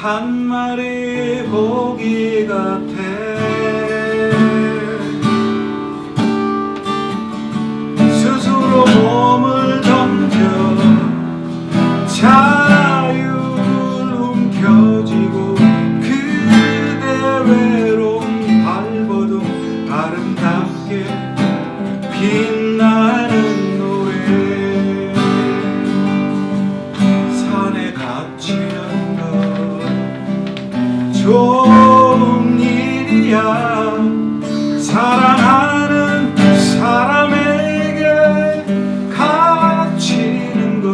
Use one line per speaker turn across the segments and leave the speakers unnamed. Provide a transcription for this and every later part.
한 마리 고기 같아. 스스로 몸을 던져 자유를 움켜쥐고 그대 외로운 발버둥 아름답게 빛나는 노래. 산에 갇히는 건 좋은 일이야. 사랑하는 사람에게 갇히는 건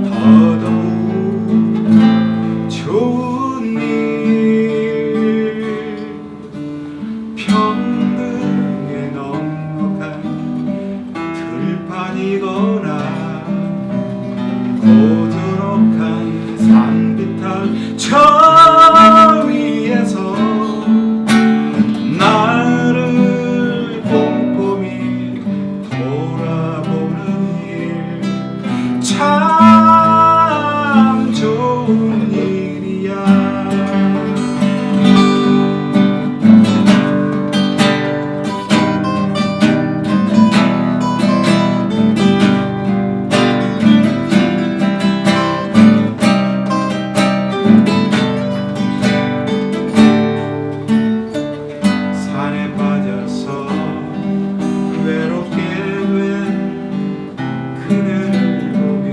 더더욱 좋은 일. 평등에 넉넉한 들판이거나 고즈넉한 산비탈 저 위에서 나를 꼼꼼히 돌아보는 일 참 좋은 일이야. 산에 빠져서 외롭게 된 그대를 보면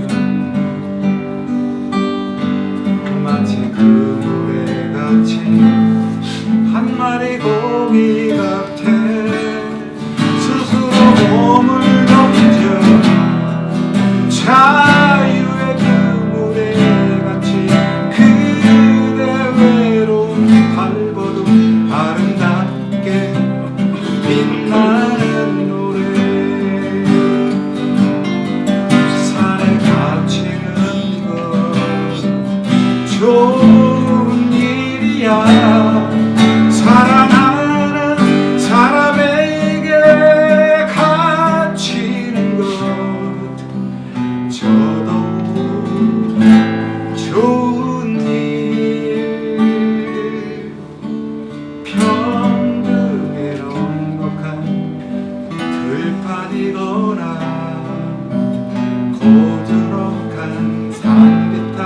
마치 그 노래같이 한 마리 고기 같아. 스스로 몸을 던져 자유의 그물에같이 그대 외로운 발버둥 아름답게 빛나는 노래. 산에 갇히는 건 좋은 일이야. 사랑하는 사람에게 갇히는 것 저도 좋은 일. 평등에 넉넉한 들판이거나 고즈넉한 산비탈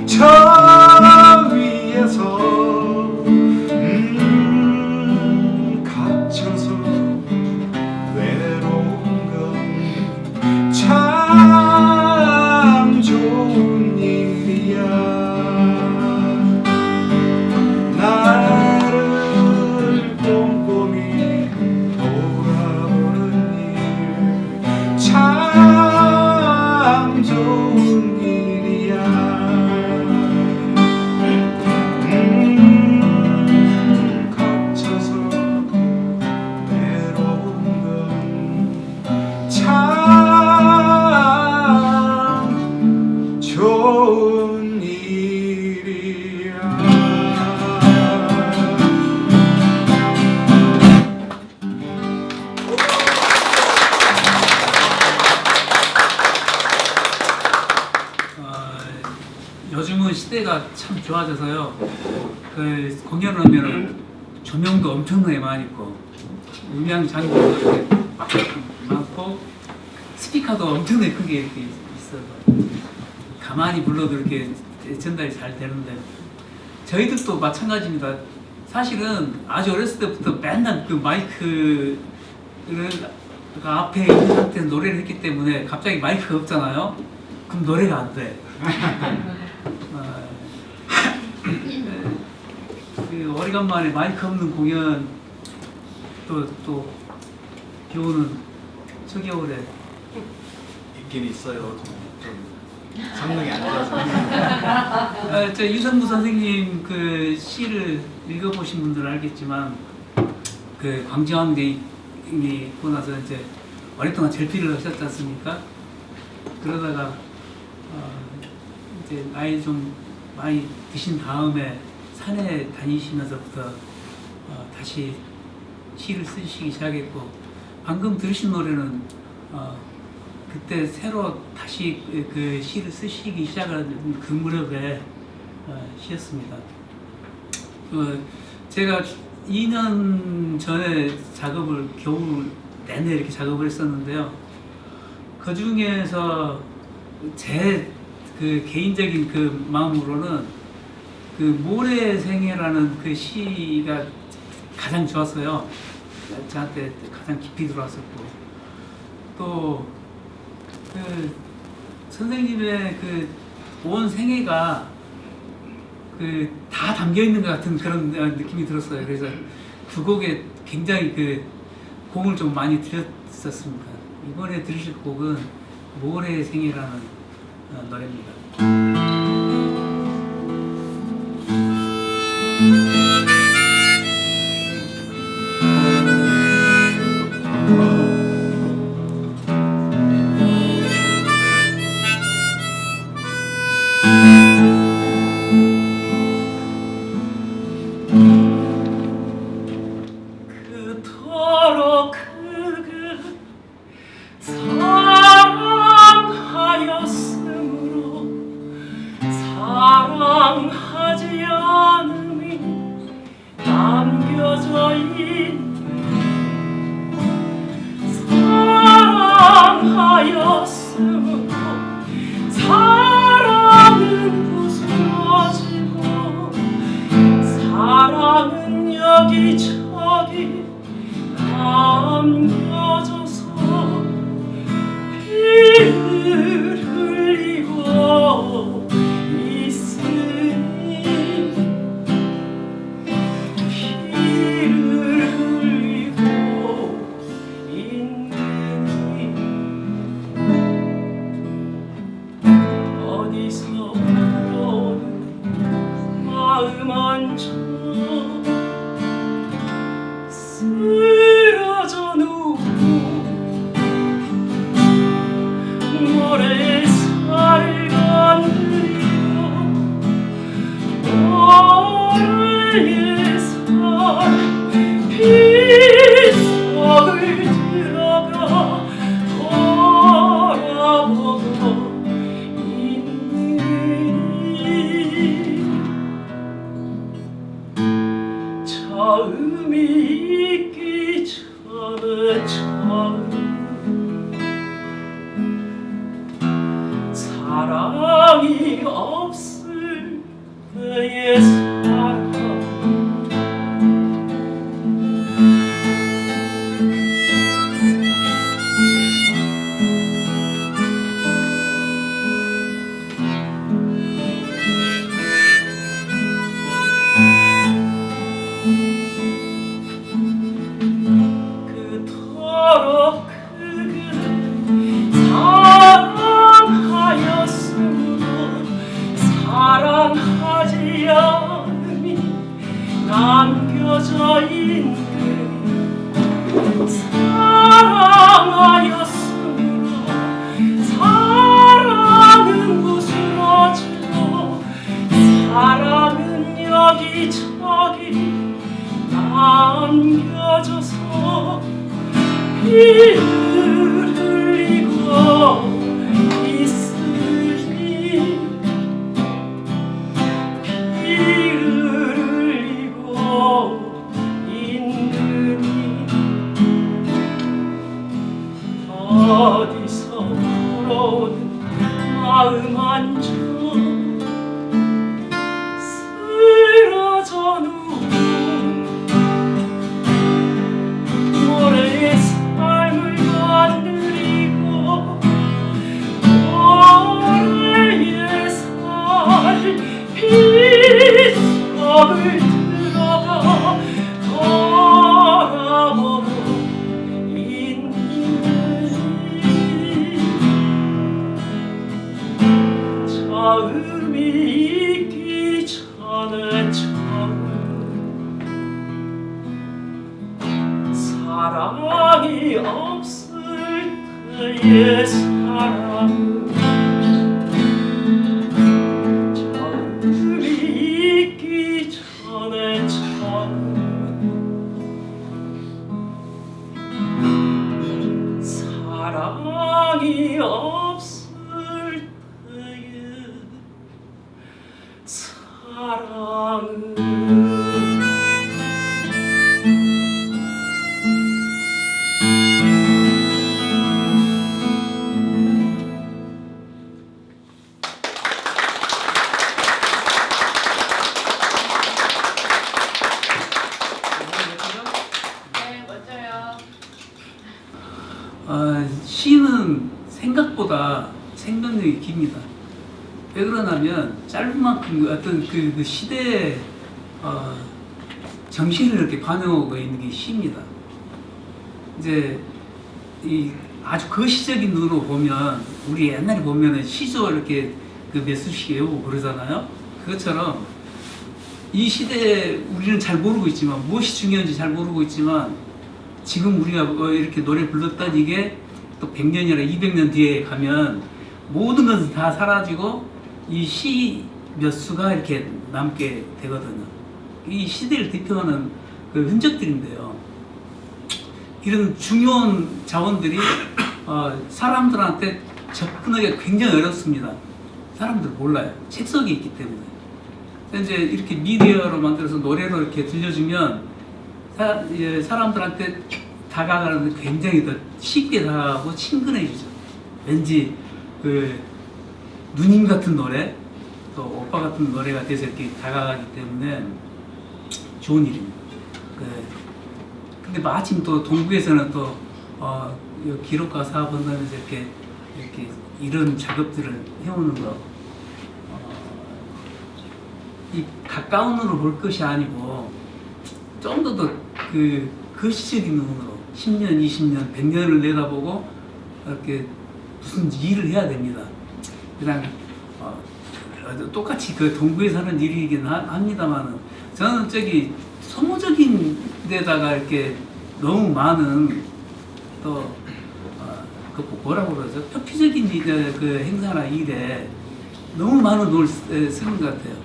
저 위에서 갇혀서 외로운 건 참 좋은 일이야. 나를 꼼꼼히 돌아보는 일 참 좋은 일이야. 갇혀서 외로운 건 참 좋은 일이야.
요즘은 시대가 참 좋아져서요. 그 공연을 하면은 조명도 엄청나게 많이 있고 음향 장비도 이렇게 많고 스피커도 엄청나게 크게 이렇게 있어서 가만히 불러도 이렇게 전달이 잘 되는데 저희들도 마찬가지입니다. 사실은 아주 어렸을 때부터 맨날 그 마이크를 앞에 있는 상태에서 노래를 했기 때문에 갑자기 마이크가 없잖아요. 그럼 노래가 안 돼. 그 오래간만에 마이크 없는 공연 또 비오는 초겨울에
있긴 있어요. 좀 성능이 안 좋아서.
저 유성무 선생님 그 시를 읽어보신 분들은 알겠지만 그 광주왕대이 있고 나서 이제 오랫동안 절필을 하셨지 않습니까? 그러다가 이제 나이 좀 많이 드신 다음에 산에 다니시면서부터 다시 시를 쓰시기 시작했고, 방금 들으신 노래는 그때 새로 다시 그 시를 쓰시기 시작한 그 무렵에 시였습니다. 제가 2년 전에 작업을 겨울 내내 이렇게 작업을 했었는데요. 그 중에서 제 그 개인적인 그 마음으로는 그 모래생애라는 그 시가 가장 좋았어요. 저한테 가장 깊이 들어왔었고, 또 그 선생님의 그 온 생애가 그 다 담겨 있는 것 같은 그런 느낌이 들었어요. 그래서 그 곡에 굉장히 그 공을 좀 많이 들였었습니다. 이번에 들으실 곡은 모래생애라는 노래입니다.
그토록 그그 사랑하였으므로 사랑하지 않음이 남겨져 있네. 사랑하였으므로 사랑은 부스러지고 사랑은 여기저기 남겨져서 피를 흘리고 있으니 피를 흘리고 있느니 어디서 들어오는 마음 안쳐 쓰러져 누워 모래에 살을 건드리고 모래에 살 빗속을 들어가 돌아보고 있느니 처음이 있기 전에 처음 사랑이 없을 때의 사랑 그토록 그를 사랑하였으므로 사랑하지 않음이 남겨져 있네. 사랑하였으므로 사랑은 부스러지고 사랑은 여기저기 남겨져서 피를 흘리고 있으니 피를 흘리고 있느니 어디서 불어오는 마음 안쳐 쓰러져 누워 모래에 삶을 건드리고 모래에 살 빗속을 들어가 돌아보고 있느니 처음이 있기 전에 처음 사랑이 없을 때의 사랑 처음이 있기 전에 처음 사랑이 없을 때의 사랑
생각보다 생명력이 깁니다. 왜 그러냐면 짧은 만큼 어떤 그 시대의 정신을 이렇게 반영하고 있는 게 시입니다. 이제 이 아주 거시적인 눈으로 보면 우리 옛날에 보면은 시조 이렇게 그 몇 수씩 외우고 그러잖아요. 그것처럼 이 시대에 우리는 잘 모르고 있지만 무엇이 중요한지 잘 모르고 있지만 지금 우리가 이렇게 노래 불렀던 이게 또 100년이나 200년 뒤에 가면 모든 것은 다 사라지고 이 시 몇 수가 이렇게 남게 되거든요. 이 시대를 대표하는 그 흔적들인데요. 이런 중요한 자원들이 사람들한테 접근하기가 굉장히 어렵습니다. 사람들 몰라요. 책 속에 있기 때문에. 이제 이렇게 미디어로 만들어서 노래로 이렇게 들려주면 사람들한테 다가가는 데 굉장히 더 쉽게 다가가고 친근해지죠. 왠지 그 누님 같은 노래, 또 오빠 같은 노래가 돼서 이렇게 다가가기 때문에 좋은 일입니다. 근데 마침 또 동부에서는 또 기록과 사업한다면서 이렇게 이런 작업들을 해오는 거, 이 가까운으로 볼 것이 아니고 좀 더 그 거시적인 눈으로 10년, 20년, 100년을 내다보고 이렇게 무슨 일을 해야 됩니다. 그냥 똑같이 그 동부에 사는 일이긴 합니다만은 저는 저기 소모적인 데다가 이렇게 너무 많은 또 그 뭐라고 그러죠? 표피적인 그 행사나 일에 너무 많은 돈을 쓰는 것 같아요.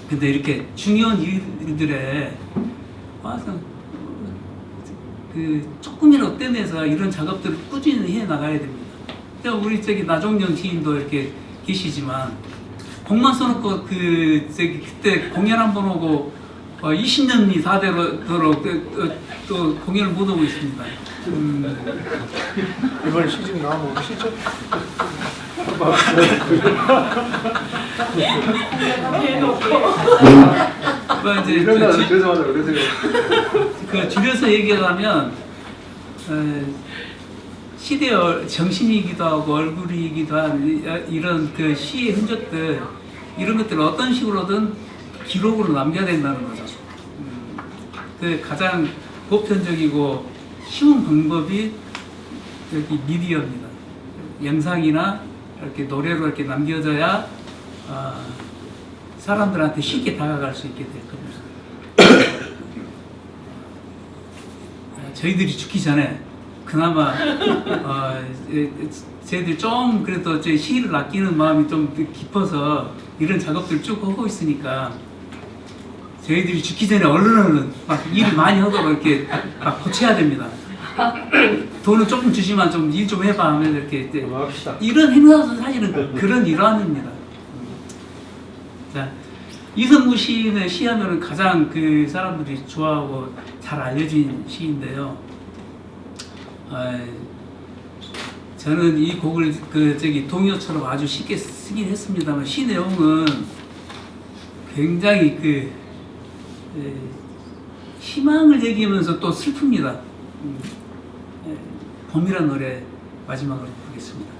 근데 이렇게 중요한 일들에 와서 그 조금이라도 떼내서 이런 작업들을 꾸준히 해 나가야 됩니다. 우리 저기 나종영 시인도 이렇게 계시지만 곡만 써놓고 그때 공연 한번 오고 20년이 다 되도록 또 공연을 못 오고 있습니다.
이번 시즌 나오면 오시죠?
죄송하다 그러세요.
그 줄여서 얘기하면 시대의 정신이기도 하고 얼굴이기도 한 이런 그 시의 흔적들, 이런 것들을 어떤 식으로든 기록으로 남겨야 된다는 거죠. 그 가장 보편적이고 쉬운 방법이 여기 미디어입니다. 영상이나 이렇게 노래로 이렇게 남겨져야 사람들한테 쉽게 다가갈 수 있게 될 겁니다. 저희들이 죽기 전에 그나마 저희들 좀 그래도 제 시를 아끼는 마음이 좀 깊어서 이런 작업들을 쭉 하고 있으니까 저희들이 죽기 전에 얼른 막 일을 많이 하도록 이렇게 막 고쳐야 됩니다. 돈은 조금 주지만 좀 일 좀 해봐 하면 이렇게 이런 행사도 사실은 그런 일환입니다. 자, 이성구 시인의 시하면은 가장 그 사람들이 좋아하고 잘 알려진 시인데요. 저는 이 곡을 동요처럼 아주 쉽게 쓰긴 했습니다만 시 내용은 굉장히 희망을 얘기하면서 또 슬픕니다. 봄이란 노래 마지막으로 부르겠습니다.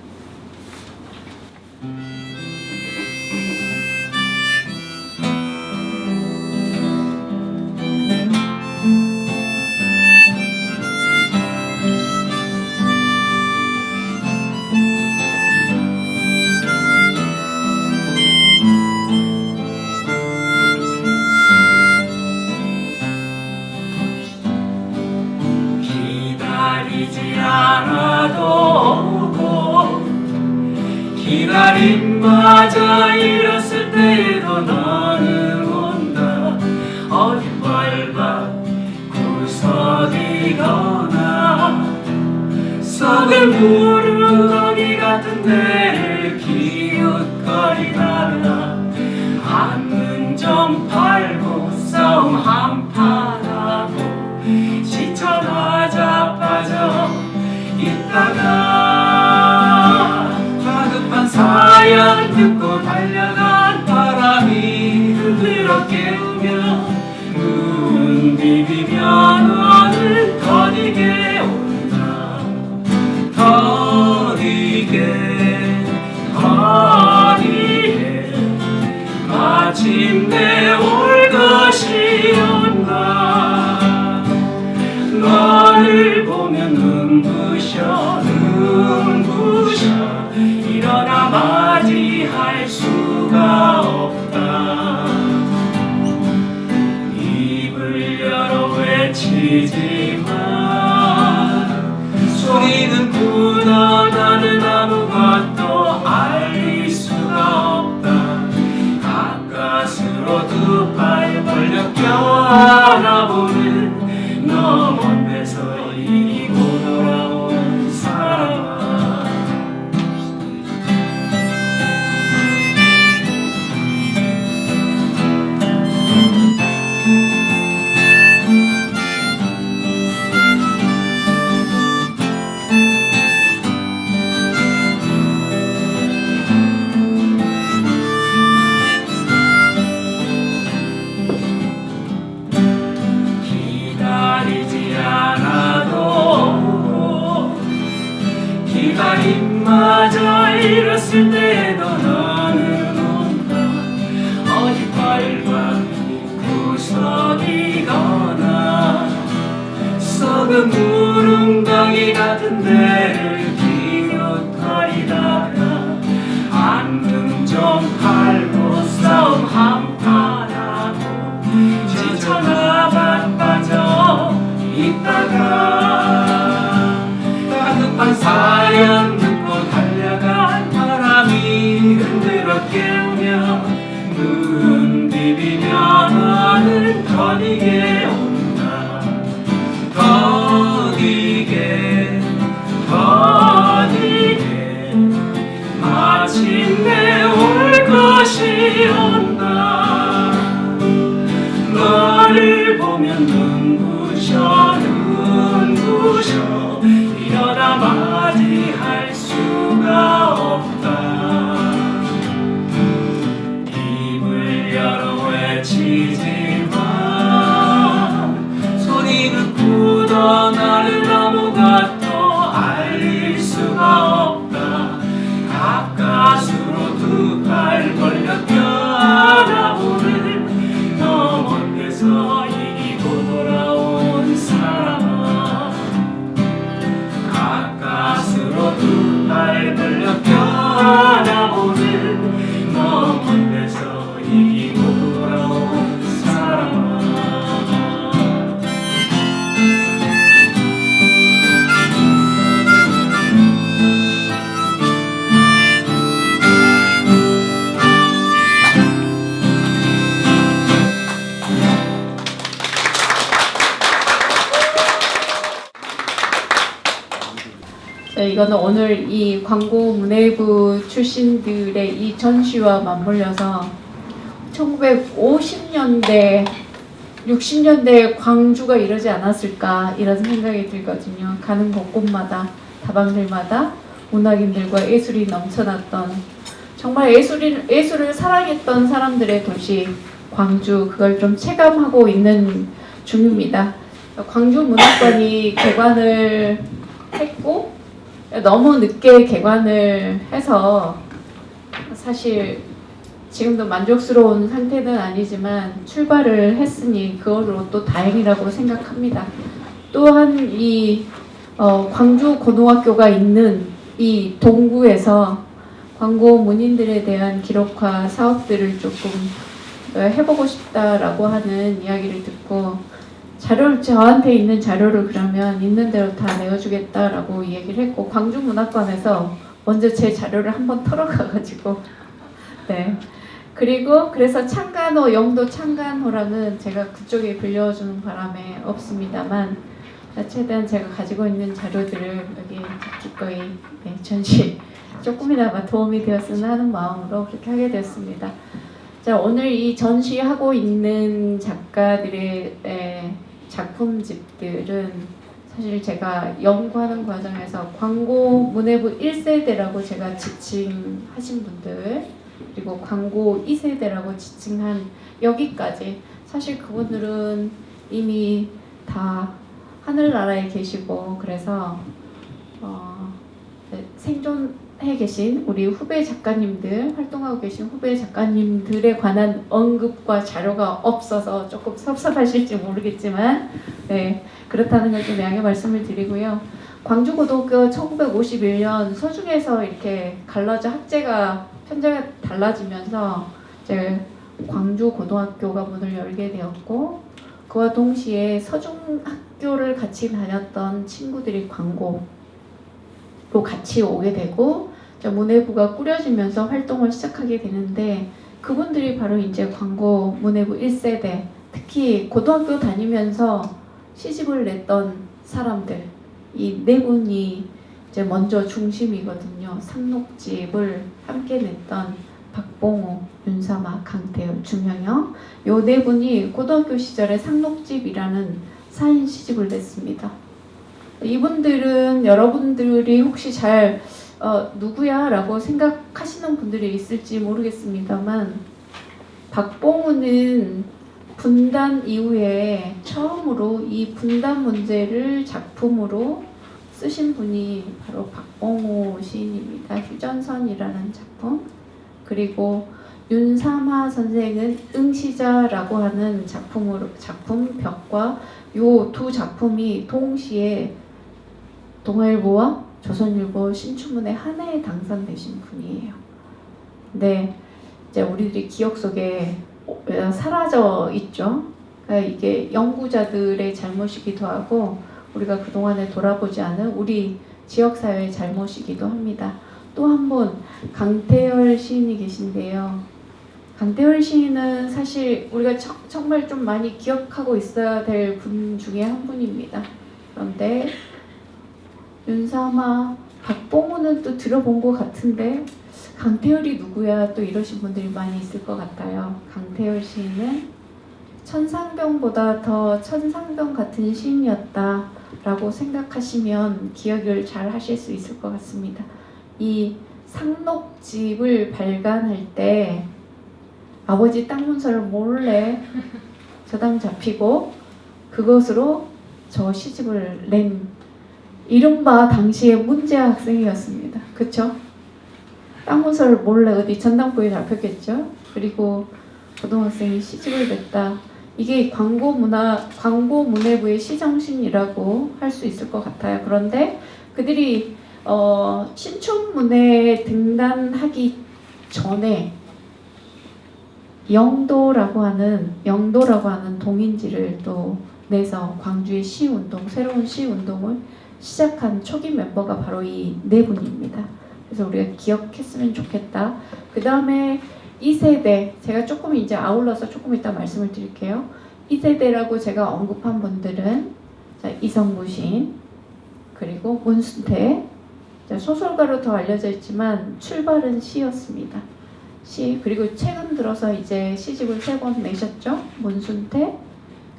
기다림마저 이뤘을 때에도 너는 온다. 어디 밟아 구석이거나 썩은 무릉덩이 같은 데를 기웃거리다가 한눈 좀 팔고 싸움 한판 하고 지쳐 나자빠져 있다가 다급한 사연 듣고 달려간 바람이 흔들어 깨우며 눈 비비며 너를 거니게 온다. 거니 어디에 마침내 올 것이었나. 너를 보면 눈부셔 일어나 맞이할 수가 없다. 입을 열어 외치지만 소리는 굳어나는 아무것도 알릴 수가 없다. 가까스로 두 팔 벌려 껴안아보는 너 먼 데서 이기고 돌아온 사람아. 기다리지 않아도 기다림마저 잃었을 때도 너는 온다. 어디 빨간 구석이거나 썩은 구름덩이 같은 데를 기웃거리다가 안등 좀 팔고 싸움 한판 하고 지쳐나 바빠져 있다가 따뜻한 사연 듣고 달려간 바람이 흔들어 깨우며 눈 비비며 너는 더디게 온다. 더디게 마침내 올 것이 온다. 너를 보면 눈부셔 일어나 맞이할 수가 없다. 입을 열어 외치지만 소리는 굳어나는 아무것도 알릴 수가 없다. 가까스로 두 팔 벌려 껴안아보는 너 먼 데서 이기고 돌아온 사람아. 가까스로 두 팔 벌려 껴안아보는 너 먼 데서 이기고 돌아온 사람아.
이거는 오늘 이 광고 문예부 출신들의 이 전시와 맞물려서 1950년대, 60년대 광주가 이러지 않았을까 이런 생각이 들거든요. 가는 곳곳마다 다방들마다 문학인들과 예술이 넘쳐났던, 정말 예술을 사랑했던 사람들의 도시 광주, 그걸 좀 체감하고 있는 중입니다. 광주 문학관이 개관을 했고 너무 늦게 개관을 해서 사실 지금도 만족스러운 상태는 아니지만 출발을 했으니 그걸로 또 다행이라고 생각합니다. 또한 이 광주 고등학교가 있는 이 동구에서 광고 문인들에 대한 기록화 사업들을 조금 해보고 싶다라고 하는 이야기를 듣고, 저한테 있는 자료를 그러면 있는 대로 다 내어주겠다라고 얘기를 했고, 광주문학관에서 먼저 제 자료를 한번 털어가가지고 네. 그리고 그래서 창간호, 영도 창간호랑은 제가 그쪽에 빌려주는 바람에 없습니다만 최대한 제가 가지고 있는 자료들을 여기 기꺼이 전시 조금이나마 도움이 되었으면 하는 마음으로 그렇게 하게 됐습니다. 자, 오늘 이 전시하고 있는 작가들의 작품집들은 사실 제가 연구하는 과정에서 광고 문예부 1세대라고 제가 지칭하신 분들, 그리고 광고 2세대라고 지칭한 여기까지, 사실 그분들은 이미 다 하늘나라에 계시고 그래서 계신 우리 후배 작가님들, 활동하고 계신 후배 작가님들에 관한 언급과 자료가 없어서 조금 섭섭하실지 모르겠지만, 네, 그렇다는 걸 좀 양해 말씀을 드리고요. 광주고등학교 1951년 서중에서 이렇게 갈라져 학제가 편제가 달라지면서 이제 광주고등학교가 문을 열게 되었고, 그와 동시에 서중학교를 같이 다녔던 친구들이 광고로 같이 오게 되고 문해부가 꾸려지면서 활동을 시작하게 되는데, 그분들이 바로 이제 광고 문해부 1세대, 특히 고등학교 다니면서 시집을 냈던 사람들, 이 네 분이 이제 먼저 중심이거든요. 상록집을 함께 냈던 박봉우, 윤사마, 강태열, 중형영, 요 네 분이 고등학교 시절에 상록집이라는 사인 시집을 냈습니다. 이분들은 여러분들이 혹시 잘 누구야? 라고 생각하시는 분들이 있을지 모르겠습니다만, 박봉우는 분단 이후에 처음으로 이 분단 문제를 작품으로 쓰신 분이 바로 박봉우 시인입니다. 휴전선이라는 작품. 그리고 윤삼하 선생은 응시자라고 하는 작품 벽과 요 두 작품이 동시에 동아일보와 조선일보 신춘문예 한 해에 당선되신 분이에요. 근데 이제 우리들이 기억 속에 사라져 있죠. 그러니까 이게 연구자들의 잘못이기도 하고 우리가 그동안에 돌아보지 않은 우리 지역사회의 잘못이기도 합니다. 또 한 분 강태열 시인이 계신데요. 강태열 시인은 사실 우리가 정말 좀 많이 기억하고 있어야 될 분 중에 한 분입니다. 그런데 윤삼아, 박봉우는 또 들어본 것 같은데 강태열이 누구야? 또 이러신 분들이 많이 있을 것 같아요. 강태열 시인은 천상병보다 더 천상병 같은 시인이었다라고 생각하시면 기억을 잘 하실 수 있을 것 같습니다. 이 상록집을 발간할 때 아버지 땅 문서를 몰래 저당 잡히고 그것으로 저 시집을 낸 이른바 당시의 문제 학생이었습니다. 그쵸? 땅 문서를 몰래 어디 전당포에 잡혔겠죠? 그리고 고등학생이 시집을 냈다. 이게 광고 문해부의 시정신이라고 할 수 있을 것 같아요. 그런데 그들이 신춘문예에 등단하기 전에 영도라고 하는 동인지를 또 내서 광주의 시운동, 새로운 시운동을 시작한 초기 멤버가 바로 이 네 분입니다. 그래서 우리가 기억했으면 좋겠다. 그 다음에 2세대, 제가 조금 이제 아울러서 조금 이따 말씀을 드릴게요. 2세대라고 제가 언급한 분들은 이성구 시인, 그리고 문순태, 소설가로 더 알려져 있지만 출발은 시였습니다. 시, 그리고 최근 들어서 이제 시집을 3권 내셨죠. 문순태,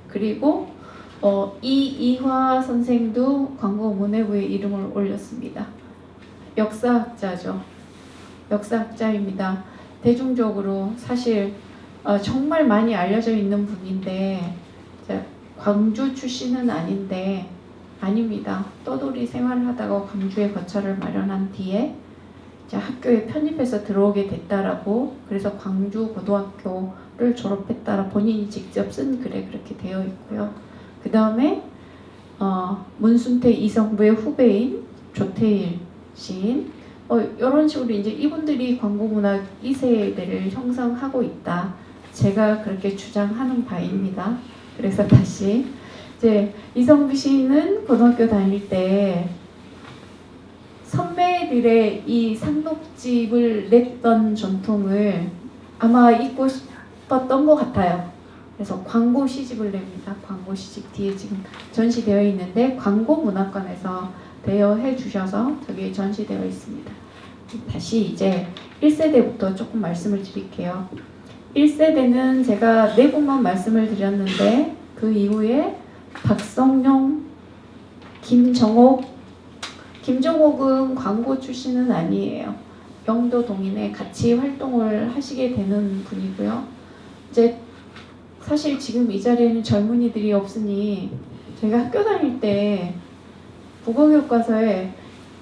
그리고 이이화 선생도 광고 문해부에 이름을 올렸습니다. 역사학자죠. 역사학자입니다. 대중적으로 사실 정말 많이 알려져 있는 분인데 광주 출신은 아닙니다. 떠돌이 생활을 하다가 광주에 거처를 마련한 뒤에 학교에 편입해서 들어오게 됐다라고, 그래서 광주 고등학교를 졸업했다라 본인이 직접 쓴 글에 그렇게 되어 있고요. 그 다음에 문순태, 이성부의 후배인 조태일 시인, 이런 식으로 이제 이분들이 광고문학 2세대를 형성하고 있다. 제가 그렇게 주장하는 바입니다. 그래서 다시 이제 이성부 시인은 고등학교 다닐 때 선배들의 이 상록집을 냈던 전통을 아마 잊고 싶었던 것 같아요. 그래서 광고 시집을 냅니다. 광고 시집 뒤에 지금 전시되어 있는데 광고문학관에서 대여해 주셔서 저기 전시되어 있습니다. 다시 이제 1세대부터 조금 말씀을 드릴게요. 1세대는 제가 4분만 말씀을 드렸는데 그 이후에 박성용, 김정옥은 광고 출신은 아니에요. 영도 동인에 같이 활동을 하시게 되는 분이고요. 이제 사실 지금 이 자리에는 젊은이들이 없으니 제가 학교 다닐 때 국어교과서에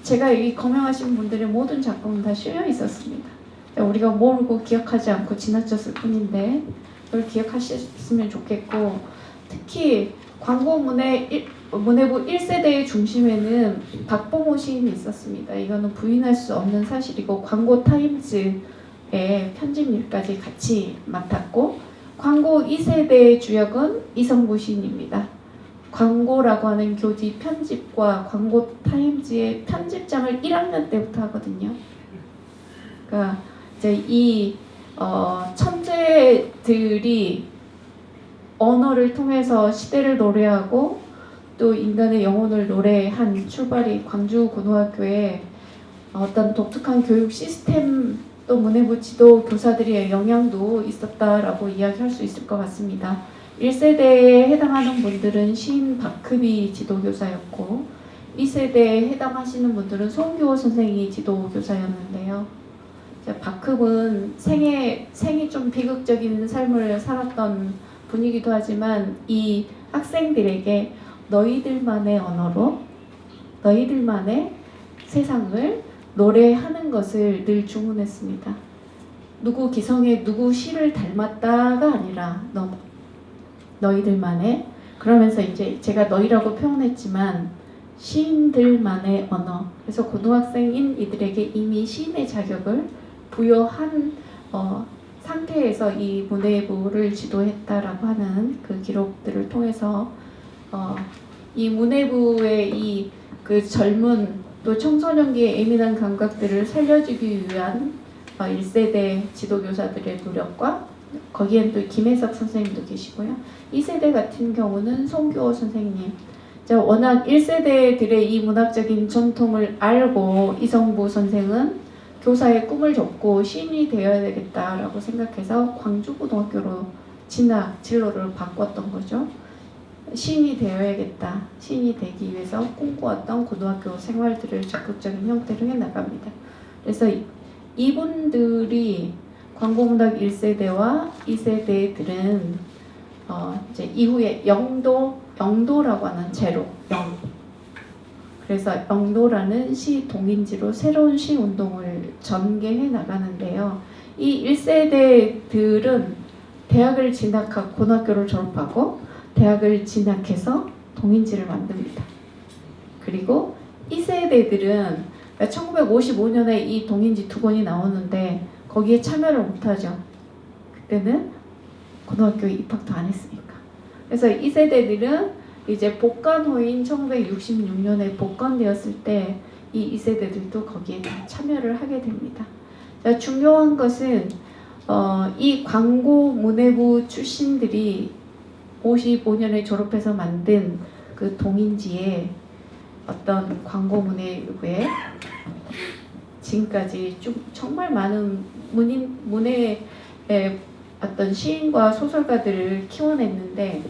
제가 이 검명하신 분들의 모든 작품은 다 실려 있었습니다. 우리가 모르고 기억하지 않고 지나쳤을 뿐인데 그걸 기억하셨으면 좋겠고, 특히 광고 문해부 1세대의 중심에는 박봉호 시인이 있었습니다. 이거는 부인할 수 없는 사실이고, 광고 타임즈의 편집일까지 같이 맡았고, 광고 2세대의 주역은 이성구 시인입니다. 광고라고 하는 교지 편집과 광고 타임즈의 편집장을 1학년 때부터 하거든요. 그러니까 이제 이 천재들이 언어를 통해서 시대를 노래하고 또 인간의 영혼을 노래한 출발이 광주고등학교의 어떤 독특한 교육 시스템, 또 문해부 지도 교사들의 영향도 있었다라고 이야기할 수 있을 것 같습니다. 1세대에 해당하는 분들은 시인 박흡이 지도교사였고, 2세대에 해당하시는 분들은 송교호 선생이 지도교사였는데요. 박흡은 생이 좀 비극적인 삶을 살았던 분이기도 하지만 이 학생들에게 너희들만의 언어로 너희들만의 세상을 노래하는 것을 늘 주문했습니다. 누구 기성의 누구 시를 닮았다가 아니라 너희들만의, 그러면서 이제 제가 너희라고 표현했지만 시인들만의 언어, 그래서 고등학생인 이들에게 이미 시인의 자격을 부여한 상태에서 이 문해부를 지도했다라고 하는 그 기록들을 통해서 이 문해부의 이 그 젊은 또 청소년기의 예민한 감각들을 살려주기 위한 1세대 지도교사들의 노력과, 거기엔 또 김혜석 선생님도 계시고요. 2세대 같은 경우는 송교호 선생님. 워낙 1세대들의 이 문학적인 전통을 알고 이성부 선생은 교사의 꿈을 접고 시인이 되어야 되겠다라고 생각해서 광주고등학교로 진로를 바꿨던 거죠. 시인이 되어야겠다. 시인이 되기 위해서 꿈꾸었던 고등학교 생활들을 적극적인 형태로 해나갑니다. 그래서 이분들이 광고문학 1세대와 2세대들은 이제 이후에 영도라고 하는 제로, 그래서 영도라는 시 동인지로 새로운 시 운동을 전개해 나가는데요. 이 1세대들은 대학을 진학하고 고등학교를 졸업하고 대학을 진학해서 동인지를 만듭니다. 그리고 2세대들은 1955년에 이 동인지 2권이 나오는데 거기에 참여를 못하죠. 그때는 고등학교에 입학도 안 했으니까. 그래서 2세대들은 이제 복관 후인 1966년에 복관되었을 때 이 2세대들도 거기에 참여를 하게 됩니다. 자, 중요한 것은 이 광고 문해부 출신들이 55년에 졸업해서 만든 그 동인지의 어떤 광고 문해부에 지금까지 좀 정말 많은 문해의 어떤 시인과 소설가들을 키워냈는데,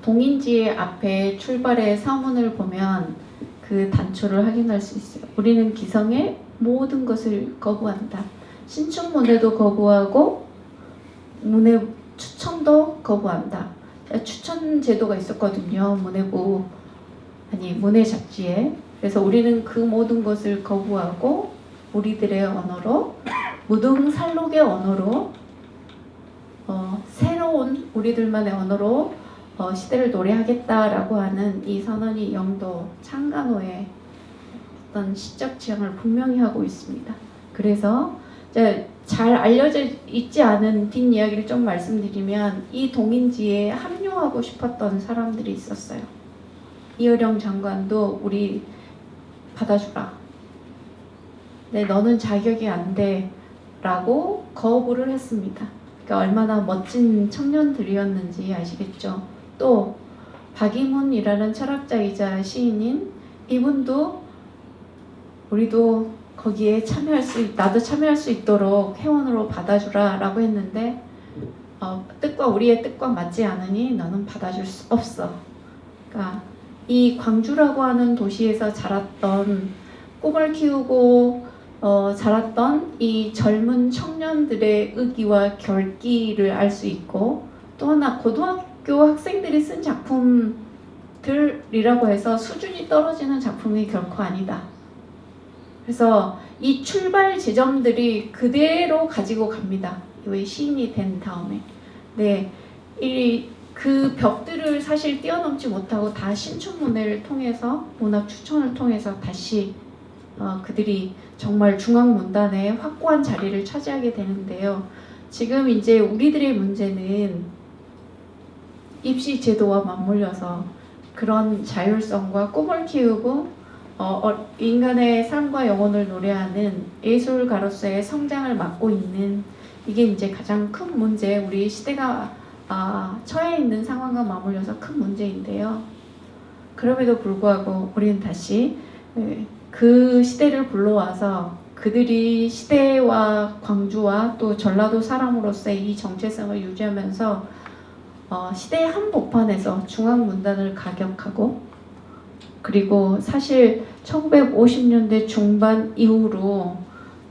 동인지의 앞에 출발의 서문을 보면 그 단초를 확인할 수 있어요. 우리는 기성의 모든 것을 거부한다. 신축 문해도 거부하고 문해 추천도 거부한다. 추천 제도가 있었거든요. 문해 잡지에. 그래서 우리는 그 모든 것을 거부하고 우리들의 언어로, 무등살록의 언어로, 새로운 우리들만의 언어로 시대를 노래하겠다라고 하는 이 선언이 영도 창간호의 어떤 시적 지향을 분명히 하고 있습니다. 그래서 잘 알려져 있지 않은 뒷이야기를 좀 말씀드리면, 이 동인지에 합류하고 싶었던 사람들이 있었어요. 이어령 장관도 우리 받아주라. 네, 너는 자격이 안 돼. 라고 거부를 했습니다. 그러니까 얼마나 멋진 청년들이었는지 아시겠죠? 또 박이문이라는 철학자이자 시인인 이분도 우리도 거기에 나도 참여할 수 있도록 회원으로 받아주라 라고 했는데, 우리의 뜻과 맞지 않으니 너는 받아줄 수 없어. 그러니까 이 광주라고 하는 도시에서 자랐던, 꿈을 키우고 자랐던 이 젊은 청년들의 의기와 결기를 알 수 있고, 또 하나 고등학교 학생들이 쓴 작품들을 작품들이라고 해서 수준이 떨어지는 작품이 결코 아니다. 그래서 이 출발 지점들이 그대로 가지고 갑니다. 왜 시인이 된 다음에. 네, 그 벽들을 사실 뛰어넘지 못하고 다 신춘문예를 통해서 문학 추천을 통해서 다시 그들이 정말 중앙문단에 확고한 자리를 차지하게 되는데요. 지금 이제 우리들의 문제는 입시 제도와 맞물려서 그런 자율성과 꿈을 키우고 인간의 삶과 영혼을 노래하는 예술가로서의 성장을 맡고 있는 이게 이제 가장 큰 문제, 우리 시대가 처해 있는 상황과 맞물려서 큰 문제인데요. 그럼에도 불구하고 우리는 다시 그 시대를 불러와서 그들이 시대와 광주와 또 전라도 사람으로서의 이 정체성을 유지하면서 시대의 한복판에서 중앙문단을 가격하고 그리고 사실 1950년대 중반 이후로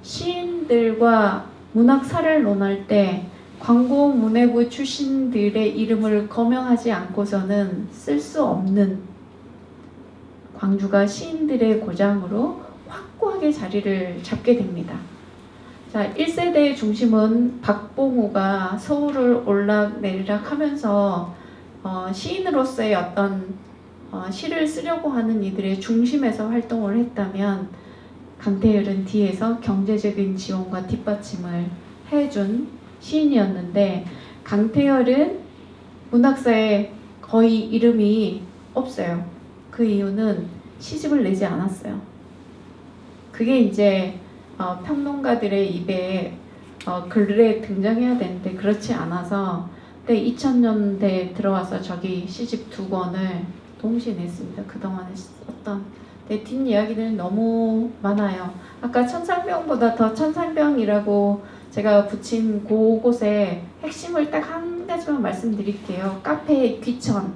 시인들과 문학사를 논할 때 광고 문해부 출신들의 이름을 거명하지 않고서는 쓸 수 없는 광주가 시인들의 고장으로 확고하게 자리를 잡게 됩니다. 자, 1세대의 중심은 박봉우가 서울을 올락내리락 하면서 시인으로서의 어떤 시를 쓰려고 하는 이들의 중심에서 활동을 했다면 강태열은 뒤에서 경제적인 지원과 뒷받침을 해준 시인이었는데 강태열은 문학사에 거의 이름이 없어요. 그 이유는 시집을 내지 않았어요. 그게 이제 평론가들의 입에 글에 등장해야 되는데 그렇지 않아서 그때 2000년대에 들어와서 저기 시집 2권을 동시에 냈습니다. 그동안에 썼던 뒷이야기들은 너무 많아요. 아까 천상병보다 더 천상병이라고 제가 붙인 그곳에 핵심을 딱 한 가지만 말씀드릴게요. 카페 귀천.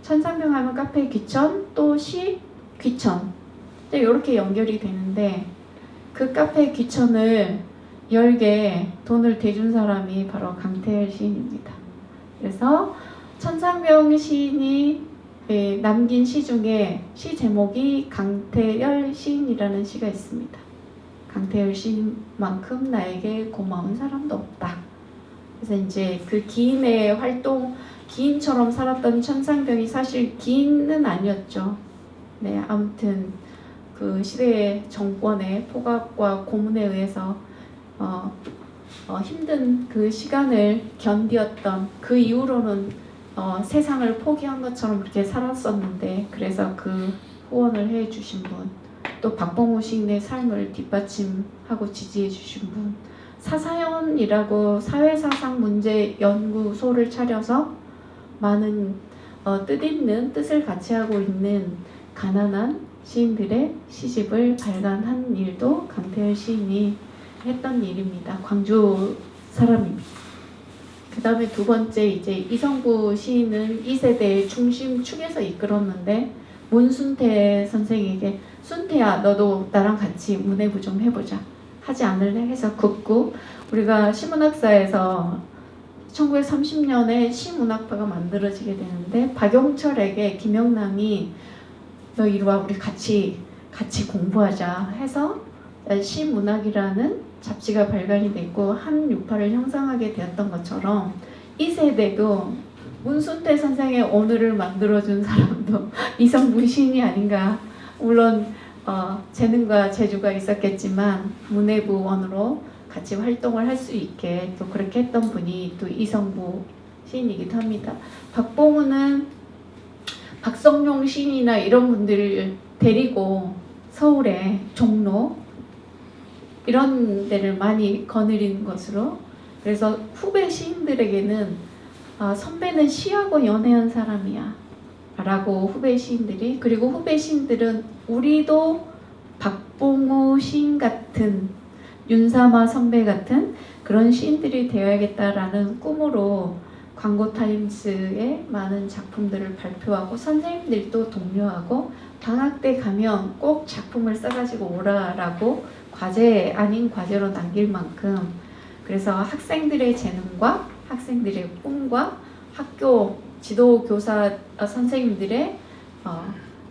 천상병 하면 카페 귀천, 또 시 귀천. 이렇게 연결이 되는데 그 카페 귀천을 열게 돈을 대준 사람이 바로 강태열 시인입니다. 그래서 천상병 시인이 남긴 시 중에 시 제목이 강태열 시인이라는 시가 있습니다. 강태열 시인만큼 나에게 고마운 사람도 없다. 그래서 이제 그 기인의 활동, 기인처럼 살았던 천상병이 사실 기인은 아니었죠. 네, 아무튼 그 시대의 정권의 포갑과 고문에 의해서 힘든 그 시간을 견디었던 그 이후로는 세상을 포기한 것처럼 그렇게 살았었는데 그래서 그 후원을 해주신 분, 또 박봉우 시인의 삶을 뒷받침하고 지지해 주신 분, 사사연이라고 사회사상 문제 연구소를 차려서 많은 뜻있는 뜻을 같이 하고 있는 가난한 시인들의 시집을 발간한 일도 강태열 시인이 했던 일입니다. 광주 사람입니다. 그 다음에 두 번째 이제 이성구 시인은 2세대의 중심축에서 이끌었는데 문순태 선생에게 순태야 너도 나랑 같이 문해부 좀 해보자 하지 않을래? 해서 극구 우리가 시문학사에서 1930년에 시문학파가 만들어지게 되는데 박용철에게 김영남이 너 이리 와 우리 같이 공부하자 해서 시문학이라는 잡지가 발간이 됐고 한 유파를 형성하게 되었던 것처럼 이 세대도 문순태 선생의 오늘을 만들어준 사람도 이성구 시인이 아닌가. 물론 재능과 재주가 있었겠지만 문해부원으로 같이 활동을 할 수 있게 또 그렇게 했던 분이 또 이성구 시인이기도 합니다. 박봉우는 박성룡 시인이나 이런 분들을 데리고 서울의 종로 이런 데를 많이 거느린 것으로 그래서 후배 시인들에게는 선배는 시하고 연애한 사람이야 라고 후배 시인들이 그리고 후배 시인들은 우리도 박봉우 시인 같은 윤사마 선배 같은 그런 시인들이 되어야겠다라는 꿈으로 광고타임스에 많은 작품들을 발표하고 선생님들도 독려하고 방학 때 가면 꼭 작품을 써가지고 오라라고 과제 아닌 과제로 남길 만큼 그래서 학생들의 재능과 학생들의 꿈과 학교 지도교사 선생님들의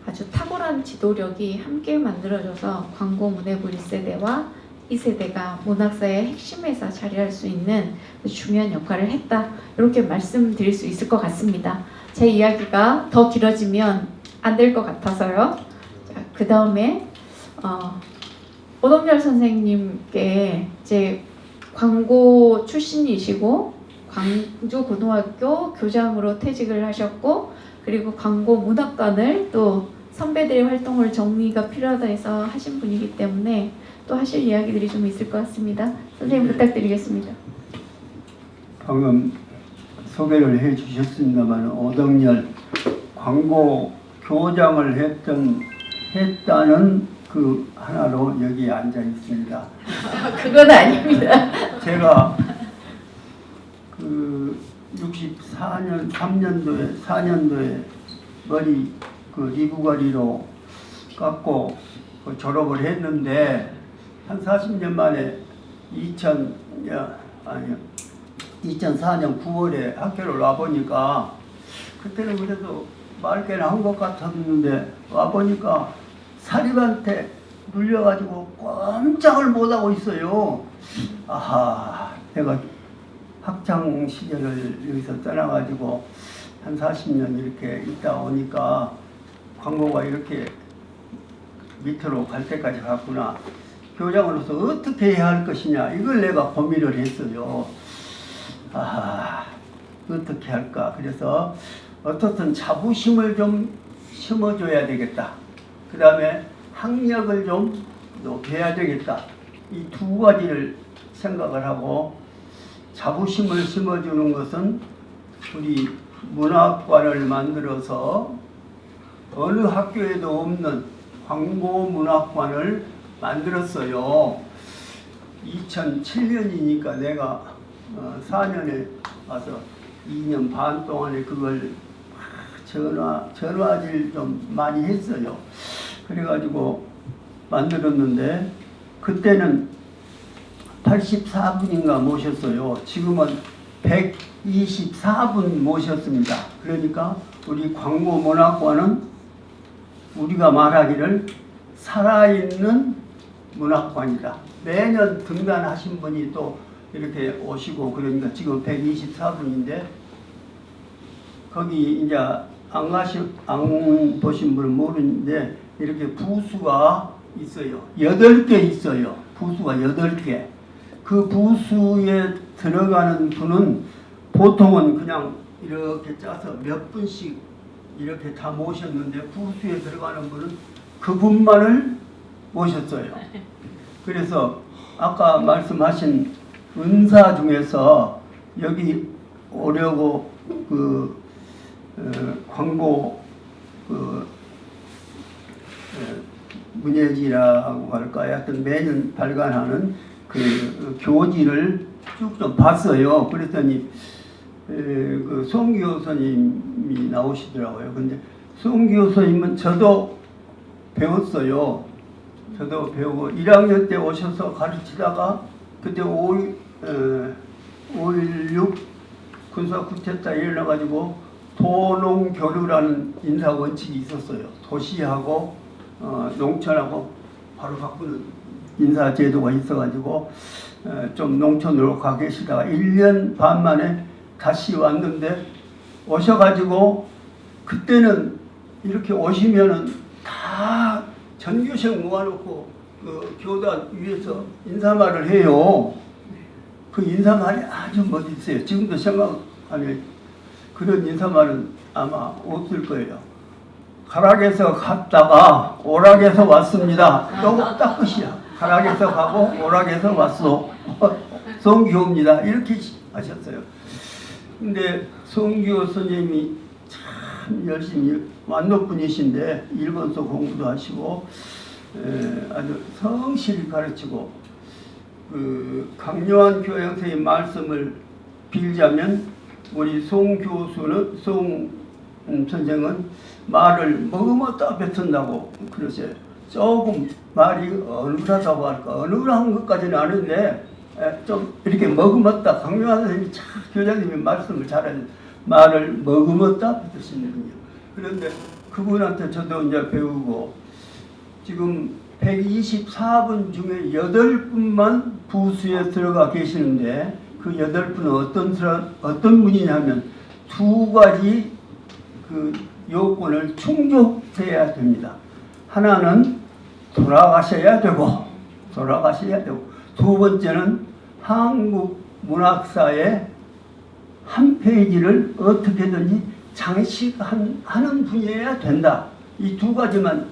아주 탁월한 지도력이 함께 만들어져서 광고 문해부 1세대와 2세대가 문학사의 핵심에서 자리할 수 있는 중요한 역할을 했다. 이렇게 말씀드릴 수 있을 것 같습니다. 제 이야기가 더 길어지면 안 될 것 같아서요. 그 다음에 오동열 선생님께 이제 광고 출신이시고 광주고등학교 교장으로 퇴직을 하셨고 그리고 광고 문학관을 또 선배들의 활동을 정리가 필요하다 해서 하신 분이기 때문에 또 하실 이야기들이 좀 있을 것 같습니다. 선생님 부탁드리겠습니다.
방금 소개를 해 주셨습니다만 오덕열 광고 교장을 했다는 그 하나로 여기 앉아 있습니다.
그건 아닙니다.
제가 그 64년 4년도에 머리 그 리브거리로 깎고 그 졸업을 했는데 한 40년 만에 2004년 9월에 학교를 와 보니까 그때는 그래도 맑게는 한 것 같았는데 와 보니까 사립한테 눌려가지고 꼼짝을 못하고 있어요. 아하, 내가 학창 시절을 여기서 떠나가지고 한 40년 이렇게 있다 오니까 광고가 이렇게 밑으로 갈 때까지 갔구나. 교장으로서 어떻게 해야 할 것이냐 이걸 내가 고민을 했어요. 아하, 어떻게 할까. 그래서 어떻든 자부심을 좀 심어줘야 되겠다. 그 다음에 학력을 좀 높여야 되겠다. 이 두 가지를 생각을 하고 자부심을 심어주는 것은 우리 문학관을 만들어서 어느 학교에도 없는 광고 문학관을 만들었어요. 2007년이니까 내가 4년에 와서 2년 반 동안에 그걸 전화질 좀 많이 했어요. 그래가지고 만들었는데 그때는 84분인가 모셨어요. 지금은 124분 모셨습니다. 그러니까 우리 광고 문학관은 우리가 말하기를 살아있는 문학관이다. 매년 등단하신 분이 또 이렇게 오시고 그러니까 지금 124분인데 거기 이제 안 보신 분은 모르는데 이렇게 부수가 있어요. 8개 있어요. 부수가 8개. 그 부수에 들어가는 분은 보통은 그냥 이렇게 짜서 몇 분씩 이렇게 다 모셨는데 부수에 들어가는 분은 그분만을 모셨어요. 그래서 아까 말씀하신 은사 중에서 여기 오려고 광고 문예지라고 할까요? 하여튼 매년 발간하는 그 교지를 쭉 좀 봤어요. 그랬더니 그 송기호 선생님이 나오시더라고요. 근데 송기호 선생님은 저도 배웠어요. 저도 배우고 1학년 때 오셔서 가르치다가 그때 5.16 군사쿠데타 일어나가지고 도농교류라는 인사 원칙이 있었어요. 도시하고 농촌하고 바로 바꾸는 인사 제도가 있어가지고 좀 농촌으로 가 계시다가 1년 반 만에 다시 왔는데 오셔가지고 그때는 이렇게 오시면은 다 전교생 모아놓고 그 교단 위에서 인사말을 해요. 그 인사말이 아주 멋있어요. 지금도 생각하면 그런 인사말은 아마 없을 거예요. 가락에서 갔다가 오락에서 왔습니다. 딱 끝이야. 가락에서 가고 오락에서 왔어. 송기호입니다. 이렇게 하셨어요. 근데 송기호 선생님이 참 열심히 완노분이신데 일본서 공부도 하시고 아주 성실히 가르치고 그 강요한 교양생의 말씀을 빌자면 우리 송 교수는 송 선생은 말을 머금었다 뱉은다고 그러세요. 조금 말이 어눌하다고 할까 어눌한 것까지는 아닌데 좀 이렇게 머금었다 강요한 선생님이 참 교장님이 말씀을 잘해요. 말을 머금었다 그 뜻이거든요. 그런데 그분한테 저도 이제 배우고 지금 124분 중에 8분만 부수에 들어가 계시는데 그 8분은 어떤 분이냐면 두 가지 그 요건을 충족해야 됩니다. 하나는 돌아가셔야 되고 두 번째는 한국 문학사의 한 페이지를 어떻게든지 장식하는 분이어야 된다. 이 두 가지만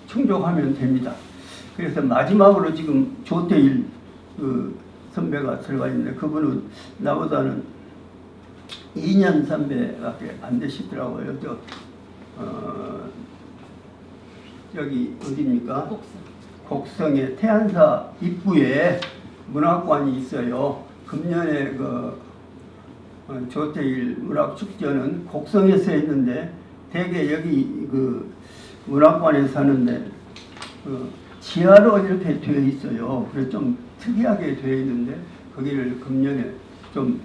충족하면 됩니다. 그래서 마지막으로 지금 조태일 그 선배가 들어가 있는데 그분은 나보다는 2년 선배밖에 안 되시더라고요. 여기 어디입니까? 곡성의 태안사 입구에 문학관이 있어요. 금년에 조태일 문학축제는 곡성에서 했는데 대개 여기 그 문학관에 사는데 지하로 이렇게 되어 있어요. 그래서 좀 특이하게 되어 있는데 거기를 금년에 좀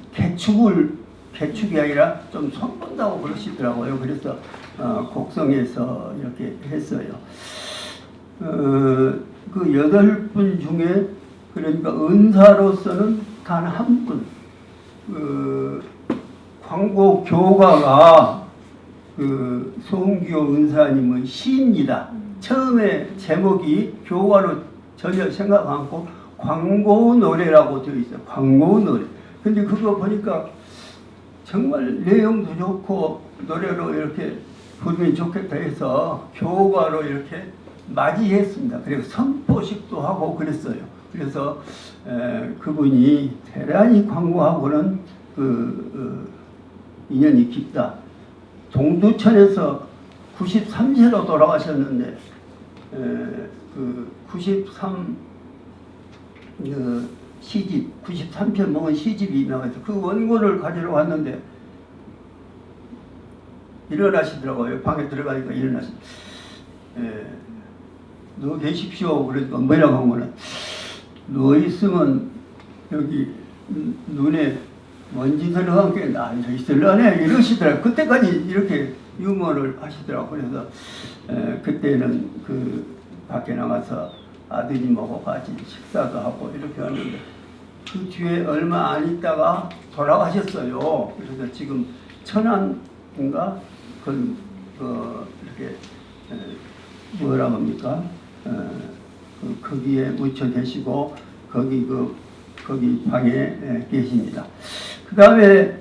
개축이 아니라 좀 손본다고 그러시더라고요. 그래서 곡성에서 이렇게 했어요. 그 8분 중에 그러니까 은사로서는 단 한 분, 광고 교가가 소흥기호 은사님의 시입니다. 처음에 제목이 교가로 전혀 생각 않고 광고 노래라고 되어 있어요. 광고 노래. 근데 그거 보니까 정말 내용도 좋고 노래로 이렇게 부르면 좋겠다 해서 교가로 이렇게 맞이했습니다. 그리고 선포식도 하고 그랬어요. 그래서 그분이 대단히 광고하고는 인연이 깊다. 동두천에서 93세로 돌아가셨는데 93 시집 93편 먹은 시집이 나와서 그 원고를 가지러 왔는데 일어나시더라고요. 방에 들어가니까 너 계십시오. 그러니까 뭐라고 한 거는 너 있으면 여기 눈에 먼지 들어간 게 앉아 있을라네 이러시더라고요. 그때까지 이렇게 유머를 하시더라고요. 그래서 그때는 밖에 나가서 아드님하고 같이 식사도 하고 이렇게 하는데 그 뒤에 얼마 안 있다가 돌아가셨어요. 그래서 지금 천안인가 이렇게 뭐라 합니까? 거기에 묻혀 계시고 거기 방에 계십니다. 그 다음에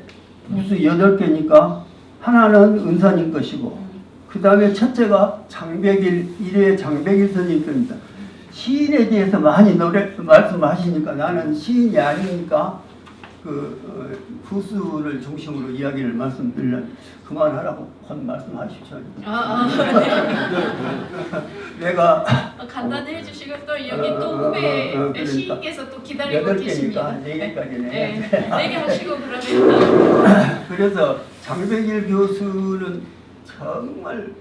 부수 8개니까 하나는 은사님 것이고 그 다음에 첫째가 일회 장백일 선생님 겁니다. 시인에 대해서 많이 말씀하시니까 나는 시인이 아니니까 부수를 중심으로 이야기를 말씀드리려면 그만하라고 곧 말씀하십시오. 내가
간단히 해주시고 또 여기 또 후배
그러니까
시인께서 또 기다리고 계십니다.
4개까지네.
네, 4개 하시고 그러면
그래서 장백일 교수는 정말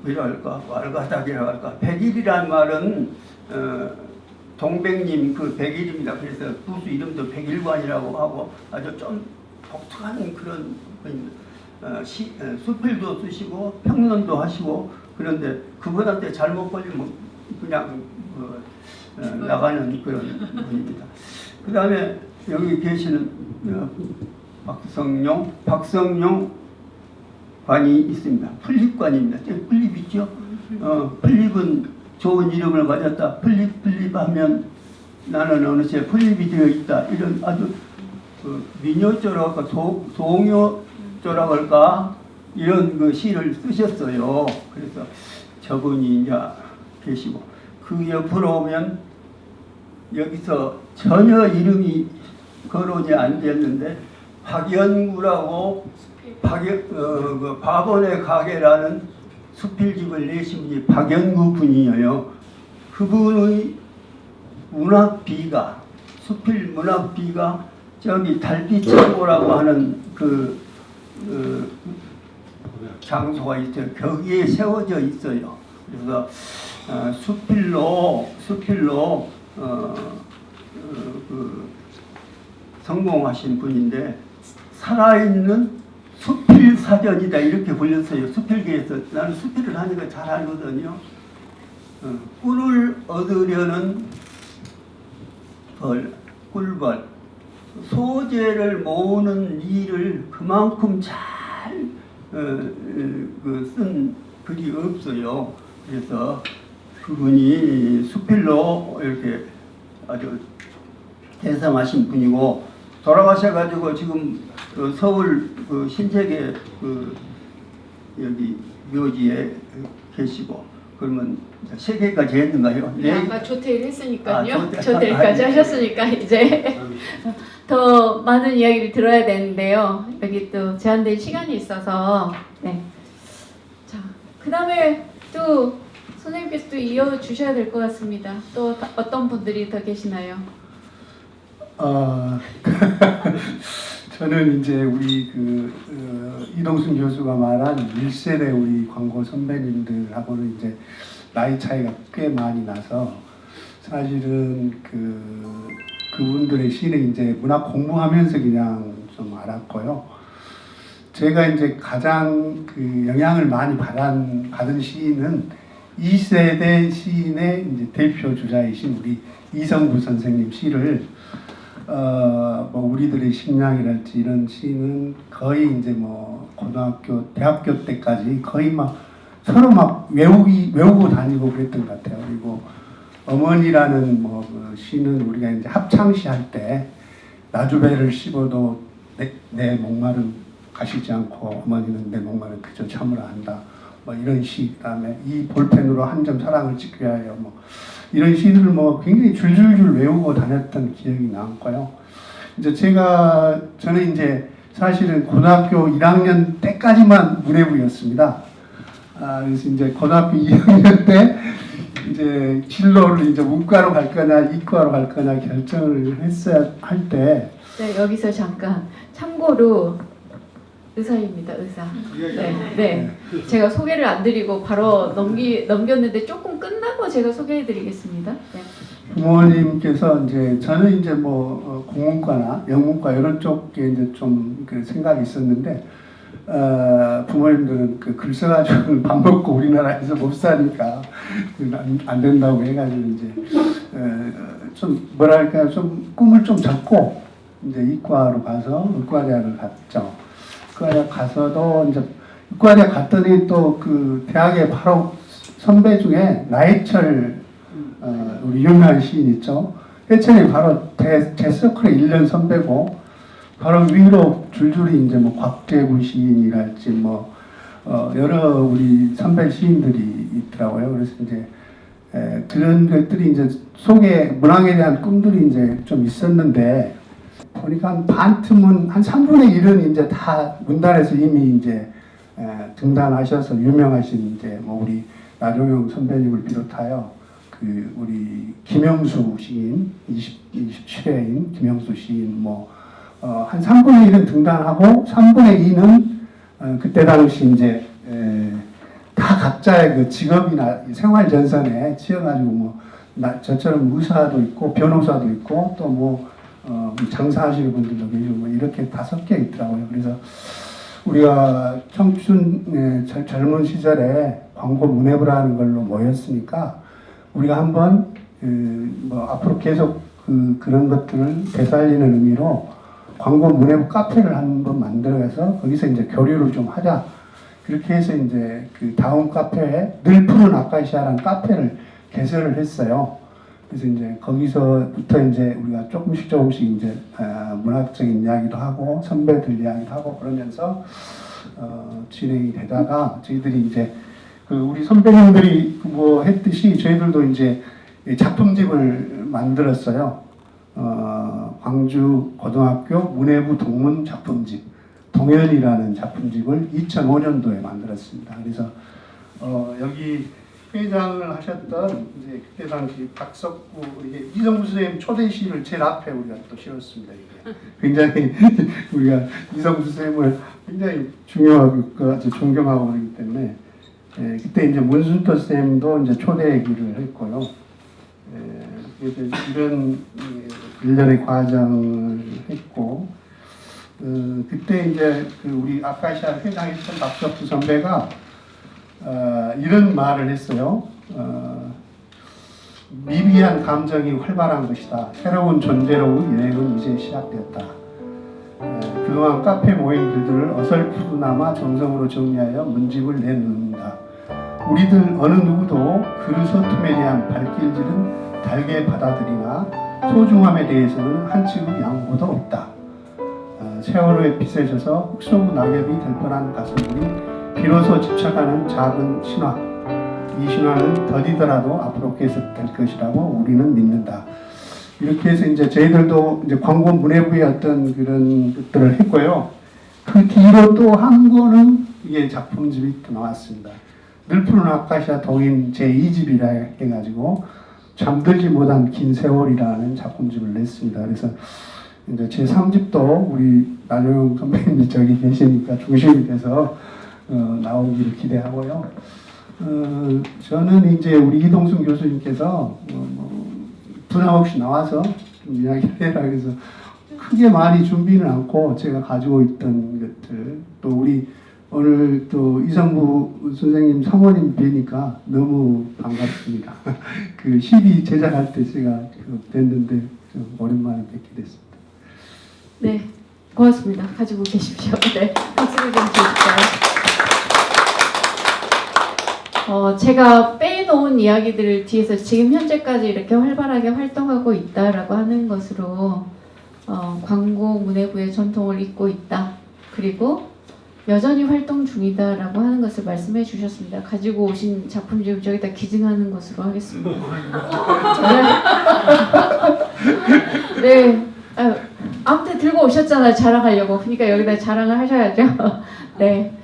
뭐랄까 왈가닥이라고 할까 백일이란 말은 동백님 백일입니다. 그래서 부수 이름도 백일관이라고 하고 아주 좀 독특한 그런 수필도 쓰시고 평론도 하시고 그런데 그분한테 잘못 걸리면 그냥 나가는 그런 분입니다. 그 다음에 여기 계시는 박성용 관이 있습니다. 풀립관입니다. 풀립 있죠? 풀립은 좋은 이름을 가졌다. 풀립 하면 나는 어느새 풀립이 되어 있다. 이런 아주 민요조라고 할까 동요조라고 할까 이런 시를 쓰셨어요. 그래서 저분이 이제 계시고 그 옆으로 오면 여기서 전혀 이름이 거론이 안 됐는데 박연구라고 바본의 가게라는 수필집을 내신 분이 박연구 분이에요. 그분의 수필 문학비가 저기 달빛창고라고 하는 장소가 있어요. 거기에 세워져 있어요. 그래서 수필로 성공하신 분인데 살아있는 수필사전이다 이렇게 불렸어요. 수필계에서. 나는 수필을 하니까 잘 알거든요. 꿀을 얻으려는 벌, 꿀벌. 소재를 모으는 일을 그만큼 잘 쓴 글이 없어요. 그래서 그분이 수필로 이렇게 아주 대성하신 분이고, 돌아가셔가지고 지금 그 서울 그 신세계 그 여기 묘지에 계시고, 그러면 세 개까지 했는가요?
네, 아까 조퇴일 했으니까요.
아,
조퇴일까지 하셨으니까 이제
더 많은 이야기를 들어야 되는데요. 여기 또 제한된 시간이 있어서 네. 자, 그 다음에 또 선생님께서 또 이어주셔야 될 것 같습니다. 또 어떤 분들이 더 계시나요?
저는 이제 우리 이동순 교수가 말한 1세대 우리 광고 선배님들하고는 이제 나이 차이가 꽤 많이 나서 사실은 그분들의 시는 이제 문학 공부하면서 그냥 좀 알았고요. 제가 이제 가장 영향을 많이 받은 시인은 2세대 시인의 이제 대표 주자이신 우리 이성구 선생님 시를 뭐 우리들의 식량이랄지 이런 시는 거의 이제 뭐 고등학교, 대학교 때까지 거의 막 서로 막 외우고 다니고 그랬던 것 같아요. 그리고 어머니라는 그 시는 우리가 이제 합창시 할 때 나주배를 씹어도 내 목마른 가시지 않고 어머니는 내 목마른 그저 참으라 한다. 뭐 이런 시, 그다음에 이 볼펜으로 한 점 사랑을 찍기 위하여 뭐 이런 시들을 뭐 굉장히 줄줄줄 외우고 다녔던 기억이 남고요. 이제 저는 이제 사실은 고등학교 1학년 때까지만 문해부였습니다. 그래서 이제 고등학교 2학년 때 이제 진로를 이제 문과로 갈 거냐 이과로 갈 거냐 결정을 했어야 할 때.
네, 여기서 잠깐 참고로 의사입니다, 의사. 네. 제가 소개를 안 드리고 바로 넘겼는데 조금 끝나고 제가 소개해드리겠습니다. 네.
부모님께서 이제 저는 이제 뭐 공문과나 영문과 이런 쪽에 이제 좀 생각이 있었는데 부모님들은 글 써가지고 밥 먹고 우리나라에서 못 사니까 안 된다고 해가지고 이제 좀 뭐랄까 좀 꿈을 좀 접고 이제 이과로 가서 의과대학을 갔죠. 의과대학 가서도 이제 의과대학 갔더니 또 그 대학에 바로 선배 중에 나해철 우리 유명한 시인 있죠. 해철이 바로 제 서클의 1년 선배고 바로 위로 줄줄이 이제 뭐 곽재구 시인이랄지 뭐 여러 우리 선배 시인들이 있더라고요. 그래서 이제 그런 것들이 이제 속에 문학에 대한 꿈들이 이제 좀 있었는데 보니까 한 반쯤은 한 3분의 1은 이제 다 문단에서 이미 이제 등단하셔서 유명하신 이제 뭐 우리 나종용 선배님을 비롯하여 그 우리 김영수 시인 27회인 김영수 시인 뭐 한 3분의 1은 등단하고 3분의 2는 그때 당시 이제 다 각자의 그 직업이나 생활 전선에 치여가지고 뭐 저처럼 의사도 있고 변호사도 있고 또 뭐 장사하시는 분들도 계시고 뭐 이렇게 다 섞여 있더라고요. 그래서 우리가 청춘 젊은 시절에 광고 문해부라는 걸로 모였으니까 우리가 한번 뭐 앞으로 계속 그런 것들을 되살리는 의미로 광고 문해부 카페를 한번 만들어서 거기서 이제 교류를 좀 하자. 그렇게 해서 이제 그 다음 카페에 늘 푸른 아카시아라는 카페를 개설을 했어요. 그래서 이제 거기서부터 이제 우리가 조금씩 이제 문학적인 이야기도 하고 선배들 이야기도 하고 그러면서 진행이 되다가 저희들이 이제 그 우리 선배님들이 뭐 했듯이 저희들도 이제 작품집을 만들었어요. 광주 고등학교 문해부 동문 작품집 동현이라는 작품집을 2005년도에 만들었습니다. 그래서 여기 회장을 하셨던 이제 그때 당시 박석구 이성구 선생님 초대 시를 제일 앞에 우리가 또 실었습니다. 이게 굉장히 우리가 이성구 선생님을 굉장히 중요하고 아주 존경하고 그러기 때문에 그때 이제 문순터 쌤도 이제 초대 얘기를 했고요. 그래서 이런 1년의 과정을 했고 그때 이제 그 우리 아카시아 회장했던 박석수 선배가 이런 말을 했어요. 미비한 감정이 활발한 것이다. 새로운 존재로의 여행은 이제 시작되었다. 그동안 카페 모임 글들을 어설프나마 정성으로 정리하여 문집을 내놓는다. 우리들 어느 누구도 그르소툼에 대한 발길질은 달게 받아들이나 소중함에 대해서는 한치의 양보도 없다. 세월호에 빗세져서 흙속 낙엽이 될 뻔한 가슴들이 비로소 집착하는 작은 신화. 이 신화는 더디더라도 앞으로 계속될 것이라고 우리는 믿는다. 이렇게 해서 이제 저희들도 이제 광고 문해부의 어떤 그런 것들을 했고요. 그 뒤로 또 한 권은 이게 작품집이 또 나왔습니다. 늘 푸른 아카시아 동인 제2집이라 해가지고 잠들지 못한 긴 세월이라는 작품집을 냈습니다. 그래서 이제 제 3집도 우리 나경영 선배님이 저기 계시니까 중심이 돼서 나오기를 기대하고요. 저는 이제 우리 이동순 교수님께서 부담 없이 나와서 좀 이야기를 해라 그래서 크게 많이 준비는 않고 제가 가지고 있던 것들 또 우리 오늘 또 이성부 선생님 사모님 뵈니까 너무 반갑습니다. 그 CD 제작할 때 제가 뵀는데 좀 오랜만에 뵙게 됐습니다.
네, 고맙습니다. 가지고 계십시오. 네, 박수를 좀 주실까요? 제가 빼놓은 이야기들을 뒤에서 지금 현재까지 이렇게 활발하게 활동하고 있다라고 하는 것으로 광고 문해부의 전통을 잇고 있다. 그리고 여전히 활동 중이다라고 하는 것을 말씀해 주셨습니다. 가지고 오신 작품집을 저기다 기증하는 것으로 하겠습니다. 네. 아무튼 들고 오셨잖아요. 자랑하려고. 그러니까 여기다 자랑을 하셔야죠. 네.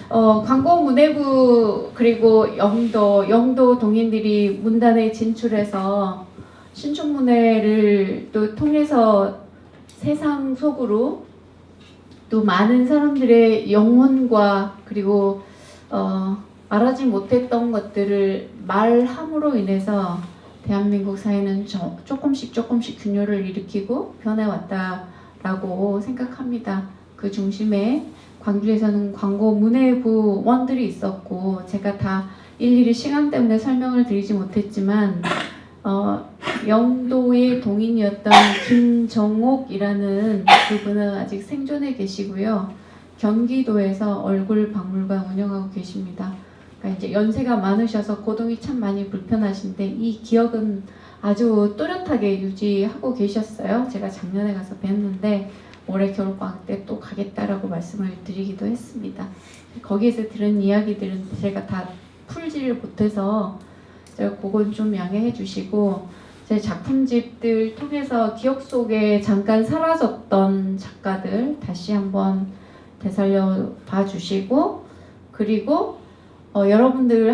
광고 문해부 그리고 영도 동인들이 문단에 진출해서 신축문해를 또 통해서 세상 속으로 또 많은 사람들의 영혼과 그리고 말하지 못했던 것들을 말함으로 인해서 대한민국 사회는 조금씩 균열을 일으키고 변해왔다라고 생각합니다. 그 중심에 광주에서는 광고 문해부원들이 있었고 제가 다 일일이 시간 때문에 설명을 드리지 못했지만 영도의 동인이었던 김정옥이라는 그분은 아직 생존해 계시고요. 경기도에서 얼굴 박물관 운영하고 계십니다. 그러니까 이제 연세가 많으셔서 고동이 참 많이 불편하신데 이 기억은 아주 또렷하게 유지하고 계셨어요. 제가 작년에 가서 뵀는데 올해 겨울방학 때 또 가겠다라고 말씀을 드리기도 했습니다. 거기에서 들은 이야기들은 제가 다 풀지를 못해서 제가 그건 좀 양해해 주시고 제 작품집들 통해서 기억 속에 잠깐 사라졌던 작가들 다시 한번 되살려 봐 주시고 그리고 여러분들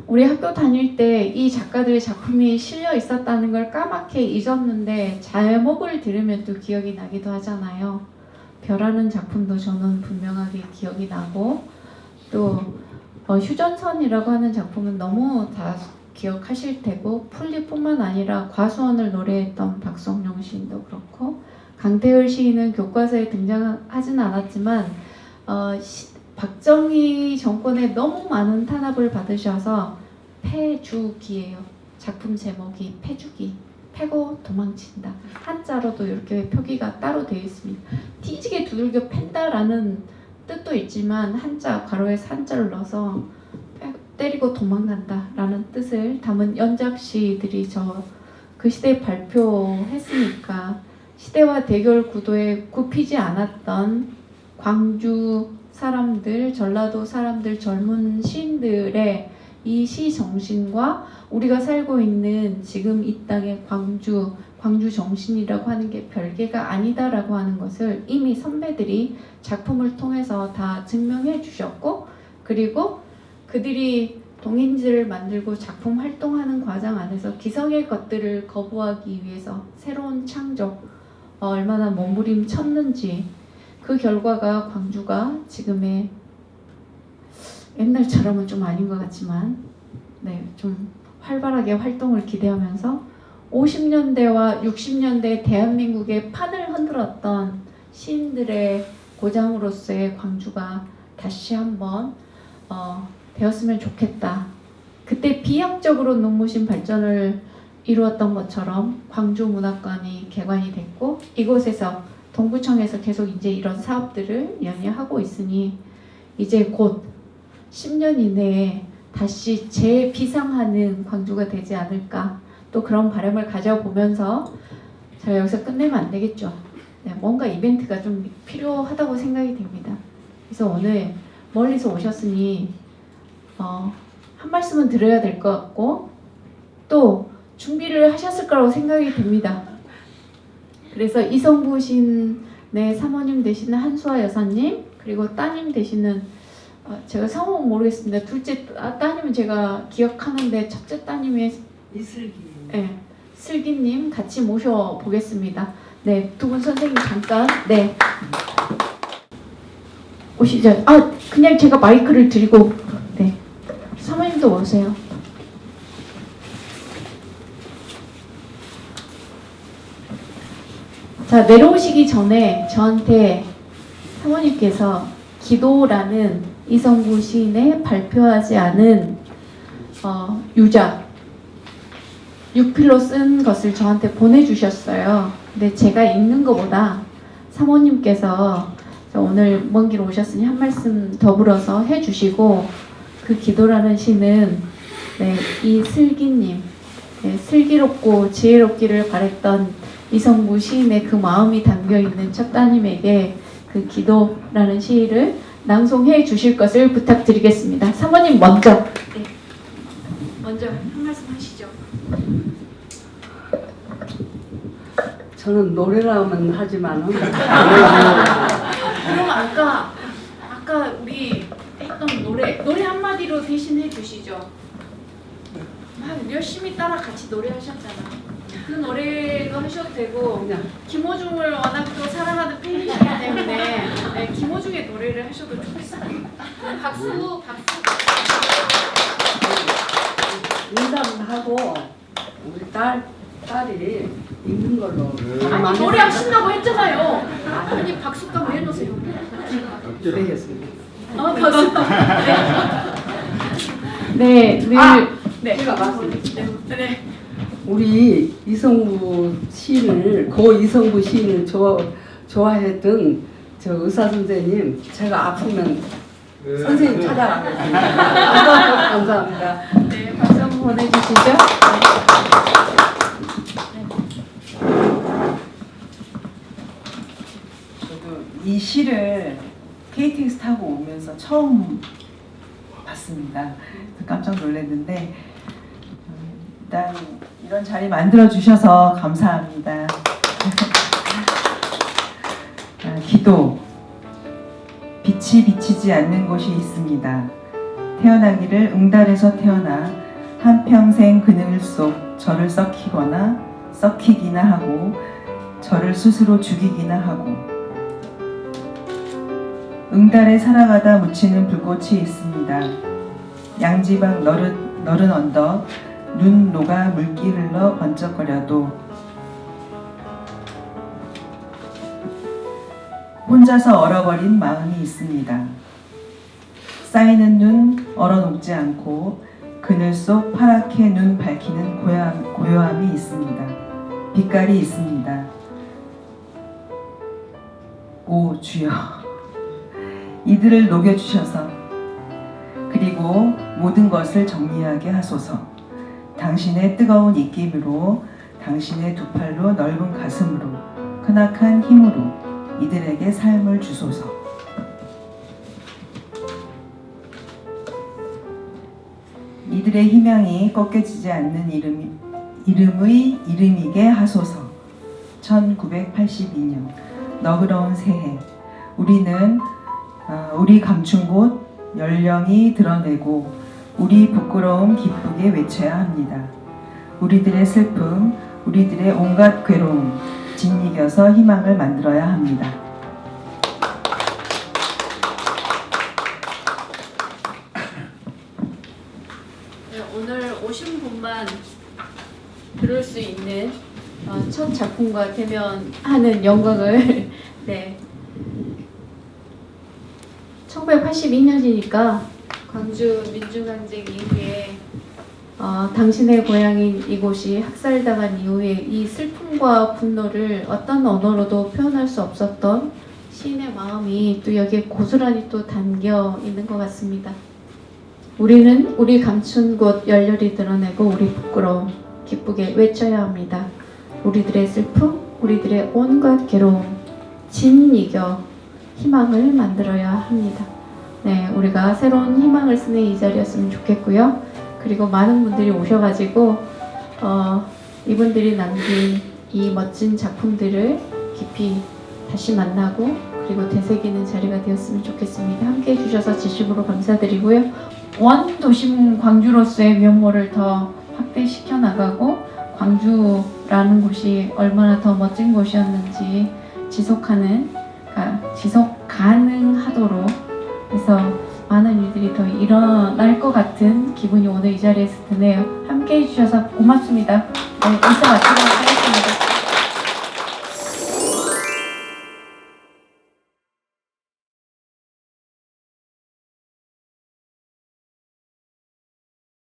우리 학교 다닐 때 이 작가들의 작품이 실려 있었다는 걸 까맣게 잊었는데 제목을 들으면 또 기억이 나기도 하잖아요. 별하는 작품도 저는 분명하게 기억이 나고 또 휴전선이라고 하는 작품은 너무 다 기억하실 테고 풀리뿐만 아니라 과수원을 노래했던 박성룡 시인도 그렇고 강태일 시인은 교과서에 등장하진 않았지만 박정희 정권에 너무 많은 탄압을 받으셔서 패주기예요. 작품 제목이 패주기. 패고 도망친다. 한자로도 이렇게 표기가 따로 되어 있습니다. 튀지게 두들겨 팬다라는 뜻도 있지만 한자 괄호에서 한자를 넣어서 때리고 도망간다라는 뜻을 담은 연작시들이 그 시대에 발표했으니까 시대와 대결 구도에 굽히지 않았던 광주 사람들, 전라도 사람들, 젊은 시인들의 이 시 정신과 우리가 살고 있는 지금 이 땅의 광주 정신이라고 하는 게 별개가 아니다라고 하는 것을 이미 선배들이 작품을 통해서 다 증명해 주셨고 그리고 그들이 동인지를 만들고 작품 활동하는 과정 안에서 기성의 것들을 거부하기 위해서 새로운 창조 얼마나 몸부림쳤는지 그 결과가 광주가 지금의 옛날처럼은 좀 아닌 것 같지만 네, 좀 활발하게 활동을 기대하면서 50년대와 60년대 대한민국의 판을 흔들었던 시인들의 고장으로서의 광주가 다시 한번 되었으면 좋겠다. 그때 비약적으로 눈부신 발전을 이루었던 것처럼 광주 문학관이 개관이 됐고 이곳에서 동구청에서 계속 이제 이런 사업들을 연이하고 있으니 이제 곧 10년 이내에 다시 재비상하는 광주가 되지 않을까 또 그런 바람을 가져보면서 제가 여기서 끝내면 안 되겠죠. 네, 뭔가 이벤트가 좀 필요하다고 생각이 됩니다. 그래서 오늘 멀리서 오셨으니 한 말씀은 드려야 될 것 같고 또 준비를 하셨을 거라고 생각이 됩니다. 그래서 이성구 시인의 사모님 되시는 한수아 여사님 그리고 따님 되시는 제가 성함은 모르겠습니다. 둘째 따님은 제가 기억하는데 첫째 따님의
이슬기.
네, 슬기님 같이 모셔보겠습니다. 네, 두 분 선생님 잠깐 네 오시죠. 그냥 제가 마이크를 드리고 네 사모님도 오세요. 자, 내려오시기 전에 저한테 사모님께서 기도라는 이성구 시인의 발표하지 않은 유작 6필로 쓴 것을 저한테 보내주셨어요. 근데 제가 읽는 것보다 사모님께서 오늘 먼 길 오셨으니 한 말씀 더불어서 해주시고 그 기도라는 시는 네, 이 슬기님 네, 슬기롭고 지혜롭기를 바랬던 이성구 시인의 그 마음이 담겨있는 첫 따님에게 그 기도라는 시를 낭송해 주실 것을 부탁드리겠습니다. 사모님 먼저 네. 먼저 한 말씀 하시죠.
저는 노래라면 하지만은
그럼 아까 우리 했던 노래 한마디로 대신해 주시죠. 열심히 따라 같이 노래하셨잖아. 그 노래도 하셔도 되고
그냥
김호중을 워낙 또 사랑하는 팬이시기 때문에 네, 김호중의 노래를 하셔도 좋겠어요. 박수.
인사하고 우리 딸이 있는 걸로.
아니 노래하신다고 했잖아요. 아니 박수값 왜 놓으세요?
되겠습니다.
박수. 네. 네.
제가 맞습니다.
네.
우리 이성구 시인을 이성구 시인을 좋아했던 저 의사 선생님 제가 아프면 선생님 찾아가겠습니다. 감사합니다.
네, 박수 한번 보내주시죠.
저도 이 시를 KTX 타고 오면서 처음 봤습니다. 깜짝 놀랐는데 일단 이런 자리 만들어 주셔서 감사합니다. 기도. 빛이 비치지 않는 곳이 있습니다. 태어나기를 응달에서 태어나 한평생 그늘 속 저를 썩히기나 하고 저를 스스로 죽이기나 하고 응달에 살아가다 묻히는 불꽃이 있습니다. 양지방 너른 언덕 눈 녹아 물기 흘러 번쩍거려도 혼자서 얼어버린 마음이 있습니다. 쌓이는 눈 얼어녹지 않고 그늘 속 파랗게 눈 밝히는 고요함이 있습니다. 빛깔이 있습니다. 오 주여, 이들을 녹여주셔서 그리고 모든 것을 정리하게 하소서. 당신의 뜨거운 입김으로 당신의 두 팔로 넓은 가슴으로 크나큰 힘으로 이들에게 삶을 주소서. 이들의 희망이 꺾여지지 않는 이름이게 하소서. 1982년 너그러운 새해, 우리는 우리 감춘 곳 연령이 드러내고 우리 부끄러움 기쁘게 외쳐야 합니다. 우리들의 슬픔, 우리들의 온갖 괴로움 짓이겨서 희망을 만들어야 합니다.
네, 오늘 오신 분만 들을 수 있는 첫 작품과 대면하는 영광을 네. 1982년이니까 광주 민중항쟁 이후에 당신의 고향인 이곳이 학살당한 이후에 이 슬픔과 분노를 어떤 언어로도 표현할 수 없었던 시인의 마음이 또 여기에 고스란히 또 담겨 있는 것 같습니다. 우리는 우리 감춘 곳 열렬히 드러내고 우리 부끄러움 기쁘게 외쳐야 합니다. 우리들의 슬픔, 우리들의 온갖 괴로움 진이겨 희망을 만들어야 합니다. 네, 우리가 새로운 희망을 쓰는 이 자리였으면 좋겠고요. 그리고 많은 분들이 오셔가지고 이분들이 남긴 이 멋진 작품들을 깊이 다시 만나고 그리고 되새기는 자리가 되었으면 좋겠습니다. 함께해 주셔서 진심으로 감사드리고요. 원도심 광주로서의 면모를 더 확대시켜 나가고 광주라는 곳이 얼마나 더 멋진 곳이었는지 지속 가능하도록 해서 많은 일들이 더 일어날 것 같은 기분이 오늘 이 자리에서 드네요. 함께해 주셔서 고맙습니다. 네, 인사 마치도록 하겠습니다.